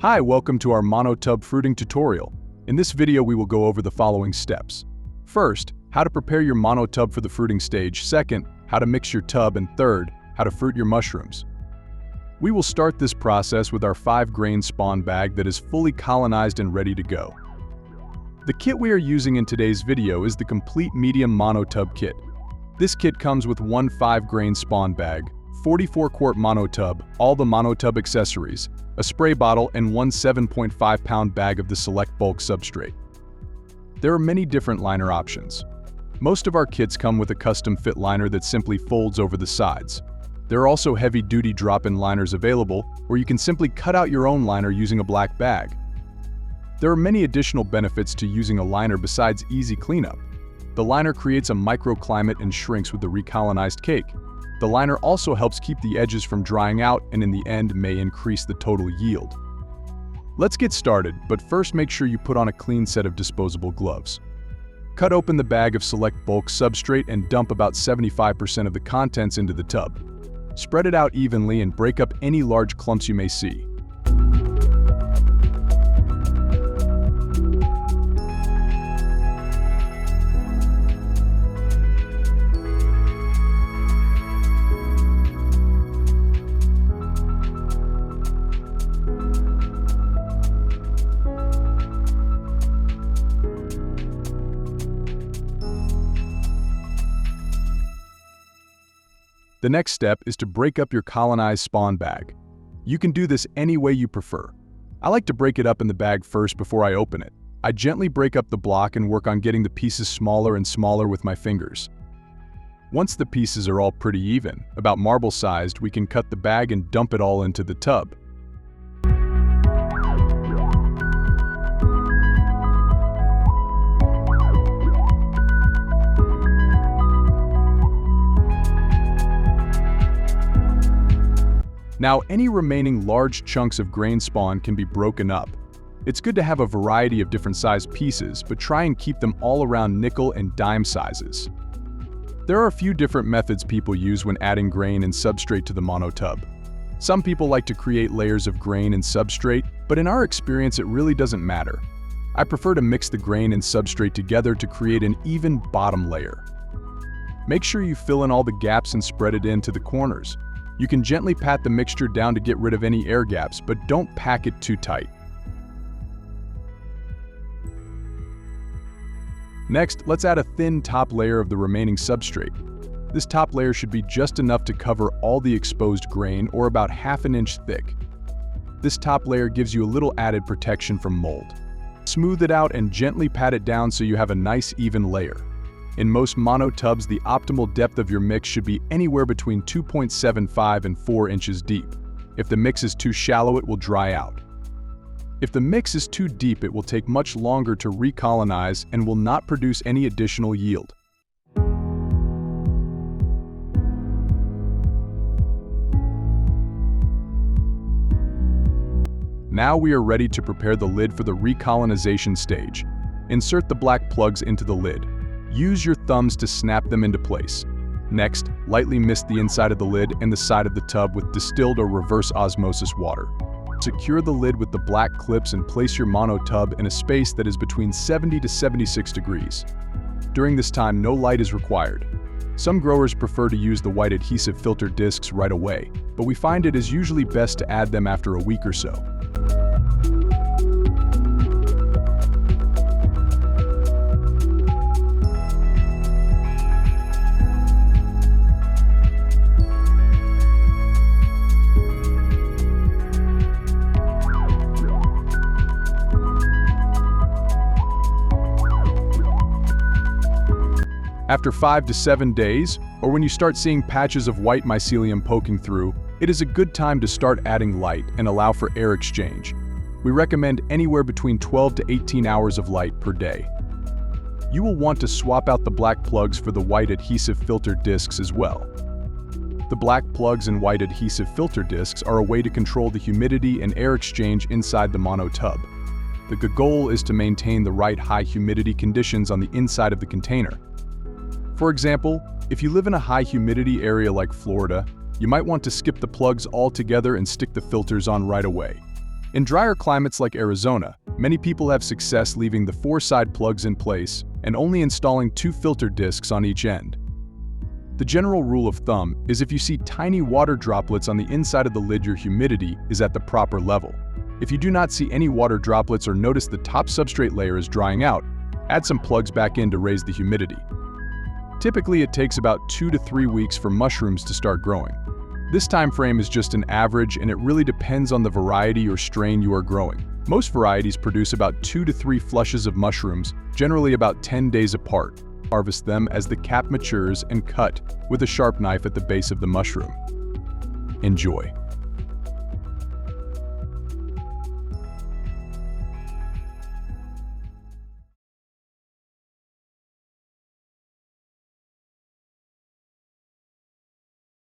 Hi, welcome to our Monotub fruiting tutorial. In this video we will go over the following steps. First, how to prepare your monotub for the fruiting stage. Second, how to mix your tub. And third, how to fruit your mushrooms. We will start this process with our 5-grain spawn bag that is fully colonized and ready to go. The kit we are using in today's video is the complete medium monotub kit. This kit comes with one 5-grain spawn bag, 44-quart monotub, all the monotub accessories, a spray bottle, and one 7.5-pound bag of the select bulk substrate. There are many different liner options. Most of our kits come with a custom fit liner that simply folds over the sides. There are also heavy-duty drop-in liners available, where you can simply cut out your own liner using a black bag. There are many additional benefits to using a liner besides easy cleanup. The liner creates a microclimate and shrinks with the recolonized cake. The liner also helps keep the edges from drying out and in the end may increase the total yield. Let's get started, but first make sure you put on a clean set of disposable gloves. Cut open the bag of select bulk substrate and dump about 75% of the contents into the tub. Spread it out evenly and break up any large clumps you may see. The next step is to break up your colonized spawn bag. You can do this any way you prefer. I like to break it up in the bag first before I open it. I gently break up the block and work on getting the pieces smaller and smaller with my fingers. Once the pieces are all pretty even, about marble-sized, we can cut the bag and dump it all into the tub. Now, any remaining large chunks of grain spawn can be broken up. It's good to have a variety of different sized pieces, but try and keep them all around nickel and dime sizes. There are a few different methods people use when adding grain and substrate to the monotub. Some people like to create layers of grain and substrate, but in our experience it really doesn't matter. I prefer to mix the grain and substrate together to create an even bottom layer. Make sure you fill in all the gaps and spread it into the corners. You can gently pat the mixture down to get rid of any air gaps, but don't pack it too tight. Next, let's add a thin top layer of the remaining substrate. This top layer should be just enough to cover all the exposed grain, or about ½ an inch thick. This top layer gives you a little added protection from mold. Smooth it out and gently pat it down so you have a nice even layer. In most monotubs, the optimal depth of your mix should be anywhere between 2.75 and 4 inches deep. If the mix is too shallow, it will dry out. If the mix is too deep, it will take much longer to recolonize and will not produce any additional yield. Now we are ready to prepare the lid for the recolonization stage. Insert the black plugs into the lid. Use your thumbs to snap them into place. Next, lightly mist the inside of the lid and the side of the tub with distilled or reverse osmosis water. Secure the lid with the black clips and place your monotub in a space that is between 70 to 76 degrees. During this time, no light is required. Some growers prefer to use the white adhesive filter discs right away, but we find it is usually best to add them after a week or so. After 5 to 7 days, or when you start seeing patches of white mycelium poking through, it is a good time to start adding light and allow for air exchange. We recommend anywhere between 12 to 18 hours of light per day. You will want to swap out the black plugs for the white adhesive filter discs as well. The black plugs and white adhesive filter discs are a way to control the humidity and air exchange inside the monotub. The goal is to maintain the right high humidity conditions on the inside of the container. For example, if you live in a high humidity area like Florida, you might want to skip the plugs altogether and stick the filters on right away. In drier climates like Arizona, many people have success leaving the 4 side plugs in place and only installing 2 filter discs on each end. The general rule of thumb is if you see tiny water droplets on the inside of the lid, your humidity is at the proper level. If you do not see any water droplets or notice the top substrate layer is drying out, add some plugs back in to raise the humidity. Typically, it takes about 2 to 3 weeks for mushrooms to start growing. This time frame is just an average, and it really depends on the variety or strain you are growing. Most varieties produce about 2 to 3 flushes of mushrooms, generally about 10 days apart. Harvest them as the cap matures and cut with a sharp knife at the base of the mushroom. Enjoy.